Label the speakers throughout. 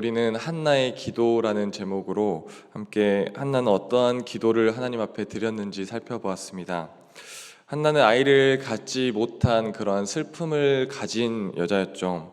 Speaker 1: 우리는 한나의 기도라는 제목으로 함께 한나는 어떠한 기도를 하나님 앞에 드렸는지 살펴보았습니다. 한나는 아이를 갖지 못한 그러한 슬픔을 가진 여자였죠.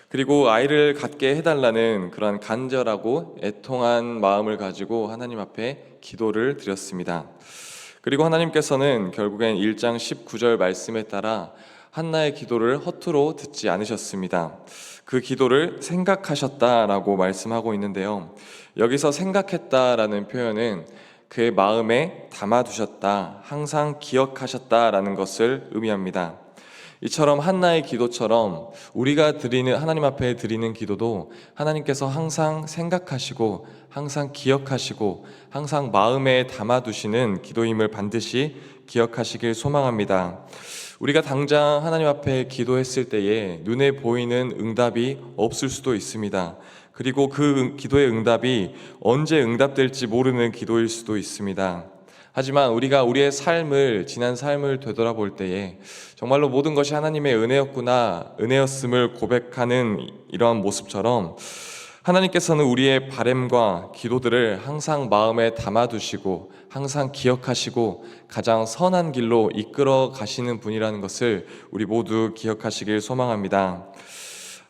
Speaker 1: 그리고 아이를 갖게 해달라는 그러한 간절하고 애통한 마음을 가지고 하나님 앞에 기도를 드렸습니다. 그리고 하나님께서는 결국엔 1장 19절 말씀에 따라 한나의 기도를 허투루 듣지 않으셨습니다. 그 기도를 생각하셨다라고 말씀하고 있는데요. 여기서 생각했다라는 표현은 그의 마음에 담아두셨다, 항상 기억하셨다라는 것을 의미합니다. 이처럼 한나의 기도처럼 우리가 하나님 앞에 드리는 기도도 하나님께서 항상 생각하시고 항상 기억하시고 항상 마음에 담아두시는 기도임을 반드시 기억하시길 소망합니다. 우리가 당장 하나님 앞에 기도했을 때에 눈에 보이는 응답이 없을 수도 있습니다. 그리고 그 기도의 응답이 언제 응답될지 모르는 기도일 수도 있습니다. 하지만 우리가 우리의 지난 삶을 되돌아볼 때에 정말로 모든 것이 하나님의 은혜였구나, 은혜였음을 고백하는 이러한 모습처럼 하나님께서는 우리의 바램과 기도들을 항상 마음에 담아두시고 항상 기억하시고 가장 선한 길로 이끌어 가시는 분이라는 것을 우리 모두 기억하시길 소망합니다.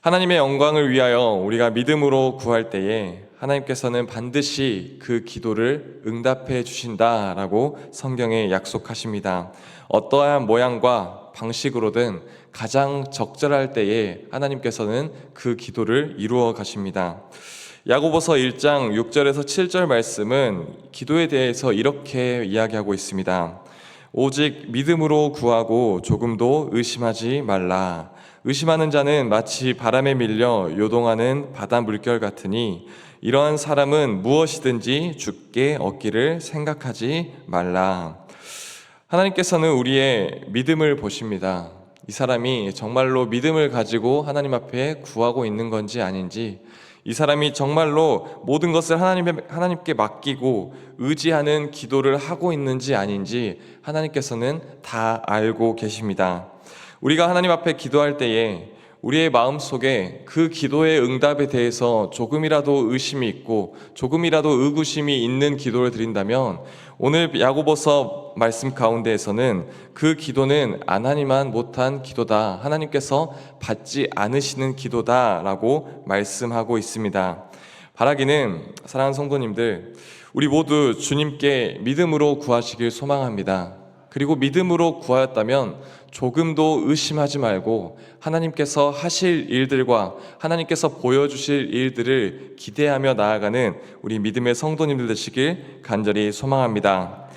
Speaker 1: 하나님의 영광을 위하여 우리가 믿음으로 구할 때에 하나님께서는 반드시 그 기도를 응답해 주신다라고 성경에 약속하십니다. 어떠한 모양과 방식으로든 가장 적절할 때에 하나님께서는 그 기도를 이루어 가십니다. 야고보서 1장 6절에서 7절 말씀은 기도에 대해서 이렇게 이야기하고 있습니다. 오직 믿음으로 구하고 조금도 의심하지 말라. 의심하는 자는 마치 바람에 밀려 요동하는 바다 물결 같으니 이러한 사람은 무엇이든지 주께 얻기를 생각하지 말라. 하나님께서는 우리의 믿음을 보십니다. 이 사람이 정말로 믿음을 가지고 하나님 앞에 구하고 있는 건지 아닌지, 이 사람이 정말로 모든 것을 하나님께 맡기고 의지하는 기도를 하고 있는지 아닌지 하나님께서는 다 알고 계십니다. 우리가 하나님 앞에 기도할 때에 우리의 마음속에 그 기도의 응답에 대해서 조금이라도 의심이 있고 조금이라도 의구심이 있는 기도를 드린다면 오늘 야고보서 말씀 가운데에서는 그 기도는 하나님만 못한 기도다, 하나님께서 받지 않으시는 기도다라고 말씀하고 있습니다. 바라기는 사랑하는 성도님들, 우리 모두 주님께 믿음으로 구하시길 소망합니다. 그리고 믿음으로 구하였다면 조금도 의심하지 말고 하나님께서 하실 일들과 하나님께서 보여주실 일들을 기대하며 나아가는 우리 믿음의 성도님들 되시길 간절히 소망합니다.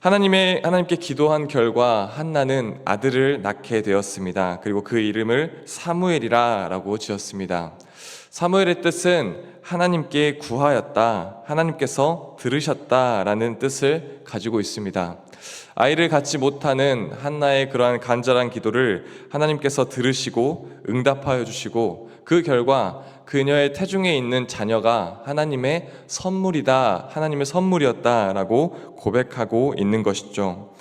Speaker 1: 하나님께 기도한 결과 한나는 아들을 낳게 되었습니다. 그리고 그 이름을 사무엘이라고 지었습니다. 사무엘의 뜻은 하나님께 구하였다, 하나님께서 들으셨다라는 뜻을 가지고 있습니다. 아이를 갖지 못하는 한나의 그러한 간절한 기도를 하나님께서 들으시고 응답하여 주시고 그 결과 그녀의 태중에 있는 자녀가 하나님의 선물이다, 하나님의 선물이었다라고 고백하고 있는 것이죠.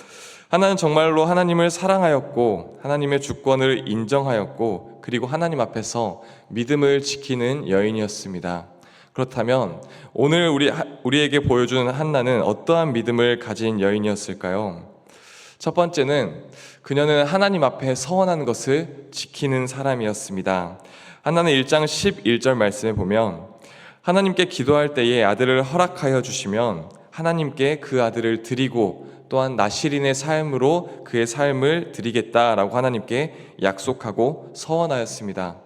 Speaker 1: 하나는 정말로 하나님을 사랑하였고 하나님의 주권을 인정하였고 그리고 하나님 앞에서 믿음을 지키는 여인이었습니다. 그렇다면 오늘 우리에게 보여주는 한나는 어떠한 믿음을 가진 여인이었을까요? 첫 번째는 그녀는 하나님 앞에 서원한 것을 지키는 사람이었습니다. 한나는 1장 11절 말씀에 보면 하나님께 기도할 때에 아들을 허락하여 주시면 하나님께 그 아들을 드리고 또한 나실인의 삶으로 그의 삶을 드리겠다라고 하나님께 약속하고 서원하였습니다.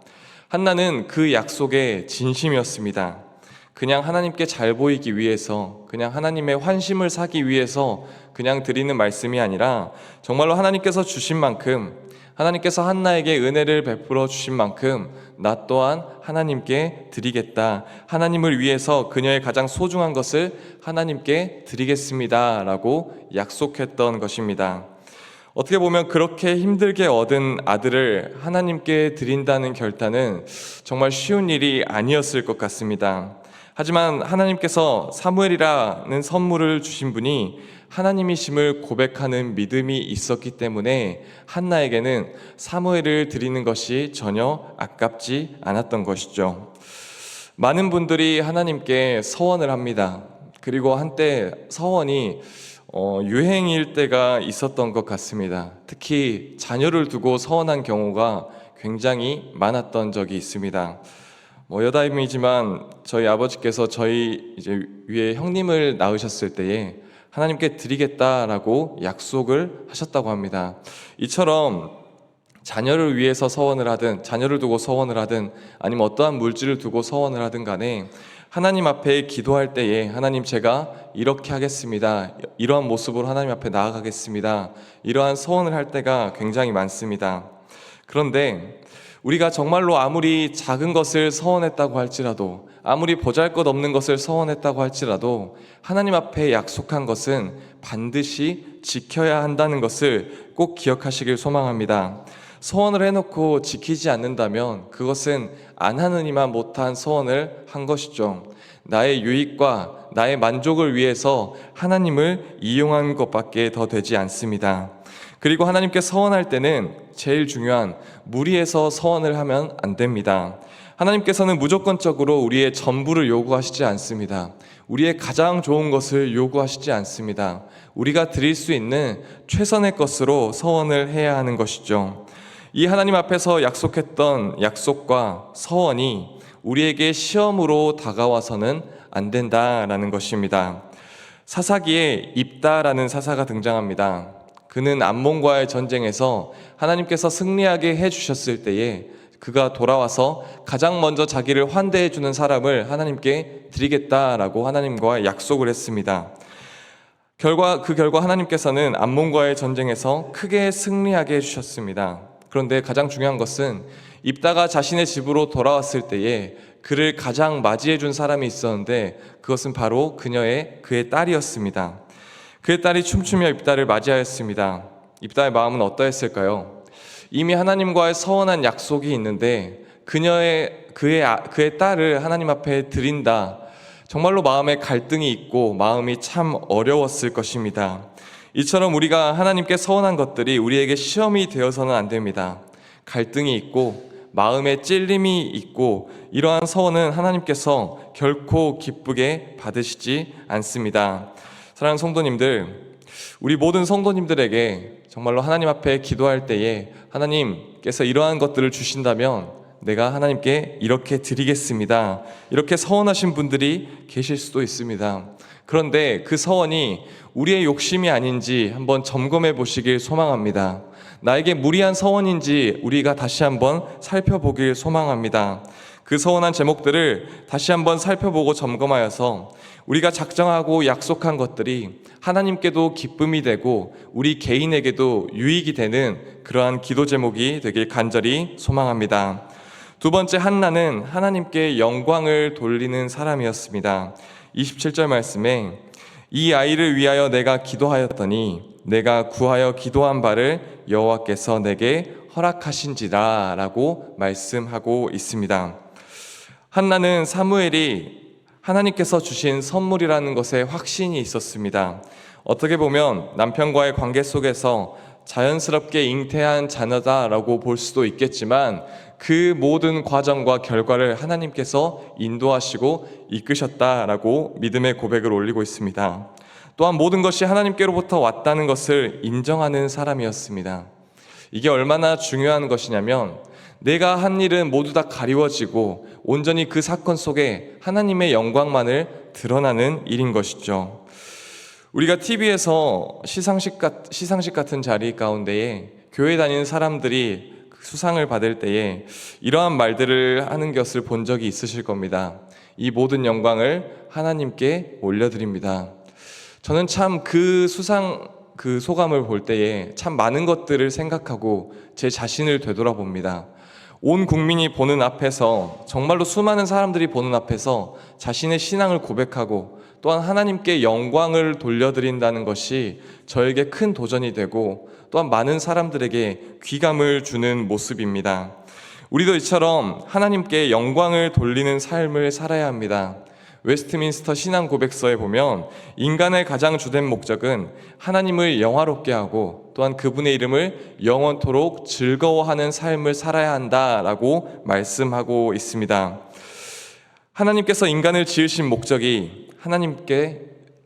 Speaker 1: 한나는 그 약속에 진심이었습니다. 그냥 하나님께 잘 보이기 위해서, 그냥 하나님의 환심을 사기 위해서 그냥 드리는 말씀이 아니라 정말로 하나님께서 주신 만큼, 하나님께서 한나에게 은혜를 베풀어 주신 만큼 나 또한 하나님께 드리겠다, 하나님을 위해서 그녀의 가장 소중한 것을 하나님께 드리겠습니다 라고 약속했던 것입니다. 어떻게 보면 그렇게 힘들게 얻은 아들을 하나님께 드린다는 결단은 정말 쉬운 일이 아니었을 것 같습니다. 하지만 하나님께서 사무엘이라는 선물을 주신 분이 하나님이심을 고백하는 믿음이 있었기 때문에 한나에게는 사무엘을 드리는 것이 전혀 아깝지 않았던 것이죠. 많은 분들이 하나님께 서원을 합니다. 그리고 한때 서원이 유행일 때가 있었던 것 같습니다. 특히 자녀를 두고 서원한 경우가 굉장히 많았던 적이 있습니다. 여담이지만 저희 아버지께서 저희 이제 위에 형님을 낳으셨을 때에 하나님께 드리겠다라고 약속을 하셨다고 합니다. 이처럼 자녀를 위해서 서원을 하든 자녀를 두고 서원을 하든 아니면 어떠한 물질을 두고 서원을 하든 간에 하나님 앞에 기도할 때에 하나님 제가 이렇게 하겠습니다. 이러한 모습으로 하나님 앞에 나아가겠습니다. 이러한 서원을 할 때가 굉장히 많습니다. 그런데 우리가 정말로 아무리 작은 것을 서원했다고 할지라도 아무리 보잘것없는 것을 서원했다고 할지라도 하나님 앞에 약속한 것은 반드시 지켜야 한다는 것을 꼭 기억하시길 소망합니다. 서원을 해놓고 지키지 않는다면 그것은 안 하느니만 못한 서원을 한 것이죠. 나의 유익과 나의 만족을 위해서 하나님을 이용한 것밖에 더 되지 않습니다. 그리고 하나님께 서원할 때는 제일 중요한 무리해서 서원을 하면 안 됩니다. 하나님께서는 무조건적으로 우리의 전부를 요구하시지 않습니다. 우리의 가장 좋은 것을 요구하시지 않습니다. 우리가 드릴 수 있는 최선의 것으로 서원을 해야 하는 것이죠. 이 하나님 앞에서 약속했던 약속과 서원이 우리에게 시험으로 다가와서는 안 된다라는 것입니다. 사사기에 입다라는 사사가 등장합니다. 그는 암몬과의 전쟁에서 하나님께서 승리하게 해주셨을 때에 그가 돌아와서 가장 먼저 자기를 환대해 주는 사람을 하나님께 드리겠다라고 하나님과 약속을 했습니다. 그 결과 하나님께서는 암몬과의 전쟁에서 크게 승리하게 해주셨습니다. 그런데 가장 중요한 것은 입다가 자신의 집으로 돌아왔을 때에 그를 가장 맞이해 준 사람이 있었는데 그것은 바로 그의 딸이었습니다. 그의 딸이 춤추며 입다를 맞이하였습니다. 입다의 마음은 어떠했을까요? 이미 하나님과의 서원한 약속이 있는데 그의 딸을 하나님 앞에 드린다. 정말로 마음에 갈등이 있고 마음이 참 어려웠을 것입니다. 이처럼 우리가 하나님께 서원한 것들이 우리에게 시험이 되어서는 안 됩니다. 갈등이 있고 마음에 찔림이 있고 이러한 서원은 하나님께서 결코 기쁘게 받으시지 않습니다. 사랑하는 성도님들, 우리 모든 성도님들에게 정말로 하나님 앞에 기도할 때에 하나님께서 이러한 것들을 주신다면 내가 하나님께 이렇게 드리겠습니다. 이렇게 서원하신 분들이 계실 수도 있습니다. 그런데 그 서원이 우리의 욕심이 아닌지 한번 점검해 보시길 소망합니다. 나에게 무리한 서원인지 우리가 다시 한번 살펴보길 소망합니다. 그 서원한 제목들을 다시 한번 살펴보고 점검하여서 우리가 작정하고 약속한 것들이 하나님께도 기쁨이 되고 우리 개인에게도 유익이 되는 그러한 기도 제목이 되길 간절히 소망합니다. 두 번째, 한나는 하나님께 영광을 돌리는 사람이었습니다. 27절 말씀에 이 아이를 위하여 내가 기도하였더니 내가 구하여 기도한 바를 여호와께서 내게 허락하신지라 라고 말씀하고 있습니다. 한나는 사무엘이 하나님께서 주신 선물이라는 것에 확신이 있었습니다. 어떻게 보면 남편과의 관계 속에서 자연스럽게 잉태한 자녀다라고 볼 수도 있겠지만 그 모든 과정과 결과를 하나님께서 인도하시고 이끄셨다라고 믿음의 고백을 올리고 있습니다. 또한 모든 것이 하나님께로부터 왔다는 것을 인정하는 사람이었습니다. 이게 얼마나 중요한 것이냐면 내가 한 일은 모두 다 가리워지고 온전히 그 사건 속에 하나님의 영광만을 드러나는 일인 것이죠. 우리가 TV에서 시상식 같은 자리 가운데에 교회 다니는 사람들이 수상을 받을 때에 이러한 말들을 하는 것을 본 적이 있으실 겁니다. 이 모든 영광을 하나님께 올려드립니다. 저는 참 그 소감을 볼 때에 참 많은 것들을 생각하고 제 자신을 되돌아봅니다. 온 국민이 보는 앞에서, 정말로 수많은 사람들이 보는 앞에서 자신의 신앙을 고백하고 또한 하나님께 영광을 돌려드린다는 것이 저에게 큰 도전이 되고 또한 많은 사람들에게 귀감을 주는 모습입니다. 우리도 이처럼 하나님께 영광을 돌리는 삶을 살아야 합니다. 웨스트민스터 신앙 고백서에 보면 인간의 가장 주된 목적은 하나님을 영화롭게 하고 또한 그분의 이름을 영원토록 즐거워하는 삶을 살아야 한다라고 말씀하고 있습니다. 하나님께서 인간을 지으신 목적이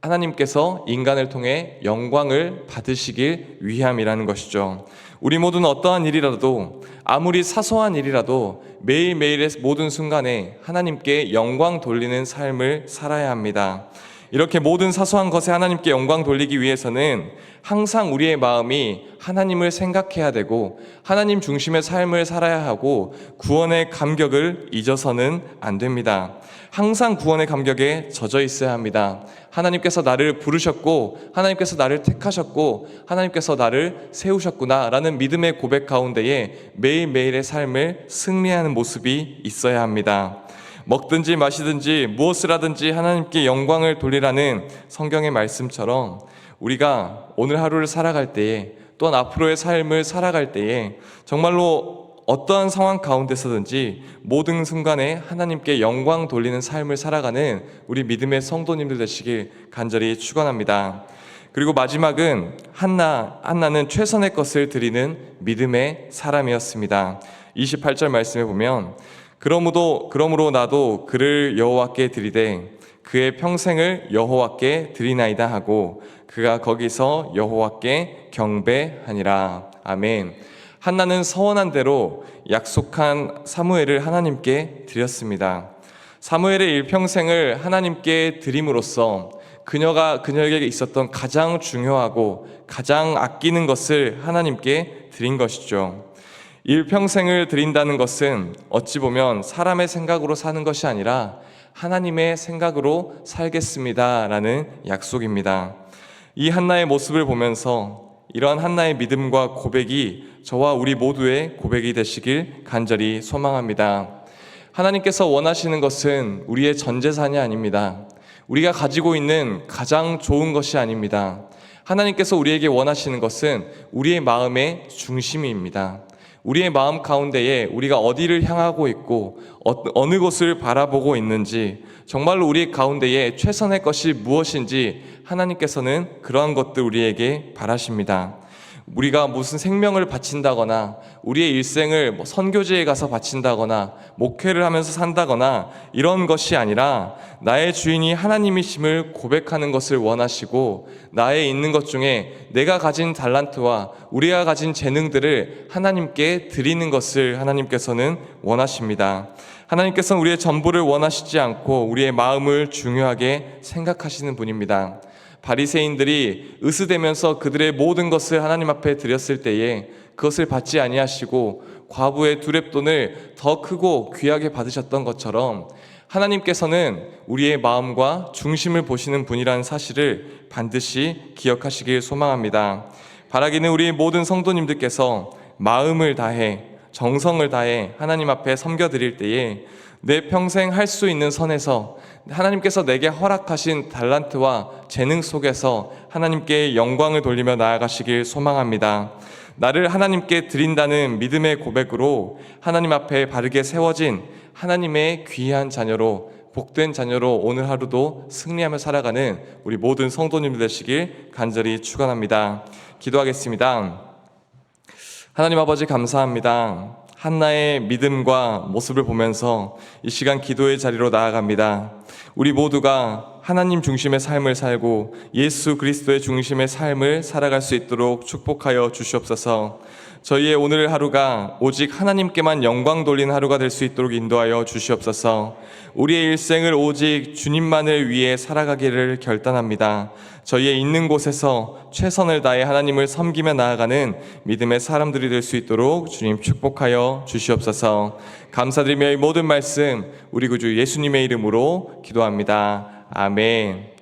Speaker 1: 하나님께서 인간을 통해 영광을 받으시길 위함이라는 것이죠. 우리 모두는 어떠한 일이라도, 아무리 사소한 일이라도 매일매일의 모든 순간에 하나님께 영광 돌리는 삶을 살아야 합니다. 이렇게 모든 사소한 것에 하나님께 영광 돌리기 위해서는 항상 우리의 마음이 하나님을 생각해야 되고 하나님 중심의 삶을 살아야 하고 구원의 감격을 잊어서는 안 됩니다. 항상 구원의 감격에 젖어 있어야 합니다. 하나님께서 나를 부르셨고 하나님께서 나를 택하셨고 하나님께서 나를 세우셨구나 라는 믿음의 고백 가운데에 매일매일의 삶을 승리하는 모습이 있어야 합니다. 먹든지 마시든지 무엇을 하든지 하나님께 영광을 돌리라는 성경의 말씀처럼 우리가 오늘 하루를 살아갈 때에 또한 앞으로의 삶을 살아갈 때에 정말로 어떠한 상황 가운데서든지 모든 순간에 하나님께 영광 돌리는 삶을 살아가는 우리 믿음의 성도님들 되시길 간절히 축원합니다. 그리고 마지막은 한나는 최선의 것을 드리는 믿음의 사람이었습니다. 28절 말씀에 보면 그러므로 나도 그를 여호와께 드리되 그의 평생을 여호와께 드리나이다 하고 그가 거기서 여호와께 경배하니라. 아멘. 한나는 서원한 대로 약속한 사무엘을 하나님께 드렸습니다. 사무엘의 일평생을 하나님께 드림으로써 그녀에게 있었던 가장 중요하고 가장 아끼는 것을 하나님께 드린 것이죠. 일평생을 드린다는 것은 어찌 보면 사람의 생각으로 사는 것이 아니라 하나님의 생각으로 살겠습니다 라는 약속입니다. 이 한나의 모습을 보면서 이러한 한나의 믿음과 고백이 저와 우리 모두의 고백이 되시길 간절히 소망합니다. 하나님께서 원하시는 것은 우리의 전 재산이 아닙니다. 우리가 가지고 있는 가장 좋은 것이 아닙니다. 하나님께서 우리에게 원하시는 것은 우리의 마음의 중심입니다. 우리의 마음 가운데에 우리가 어디를 향하고 있고 어느 곳을 바라보고 있는지, 정말로 우리 가운데에 최선의 것이 무엇인지 하나님께서는 그러한 것들 우리에게 바라십니다. 우리가 무슨 생명을 바친다거나 우리의 일생을 선교지에 가서 바친다거나 목회를 하면서 산다거나 이런 것이 아니라 나의 주인이 하나님이심을 고백하는 것을 원하시고 나의 있는 것 중에 내가 가진 달란트와 우리가 가진 재능들을 하나님께 드리는 것을 하나님께서는 원하십니다. 하나님께서는 우리의 전부를 원하시지 않고 우리의 마음을 중요하게 생각하시는 분입니다. 바리새인들이 으스대면서 그들의 모든 것을 하나님 앞에 드렸을 때에 그것을 받지 아니하시고 과부의 두렙돈을 더 크고 귀하게 받으셨던 것처럼 하나님께서는 우리의 마음과 중심을 보시는 분이라는 사실을 반드시 기억하시길 소망합니다. 바라기는 우리 모든 성도님들께서 마음을 다해 정성을 다해 하나님 앞에 섬겨드릴 때에 내 평생 할 수 있는 선에서 하나님께서 내게 허락하신 달란트와 재능 속에서 하나님께 영광을 돌리며 나아가시길 소망합니다. 나를 하나님께 드린다는 믿음의 고백으로 하나님 앞에 바르게 세워진 하나님의 귀한 자녀로, 복된 자녀로 오늘 하루도 승리하며 살아가는 우리 모든 성도님들 되시길 간절히 축원합니다. 기도하겠습니다. 하나님 아버지 감사합니다. 한나의 믿음과 모습을 보면서 이 시간 기도의 자리로 나아갑니다. 우리 모두가 하나님 중심의 삶을 살고 예수 그리스도의 중심의 삶을 살아갈 수 있도록 축복하여 주시옵소서. 저희의 오늘 하루가 오직 하나님께만 영광 돌리는 하루가 될 수 있도록 인도하여 주시옵소서. 우리의 일생을 오직 주님만을 위해 살아가기를 결단합니다. 저희의 있는 곳에서 최선을 다해 하나님을 섬기며 나아가는 믿음의 사람들이 될 수 있도록 주님 축복하여 주시옵소서. 감사드리며 이 모든 말씀 우리 구주 예수님의 이름으로 기도합니다. 아멘.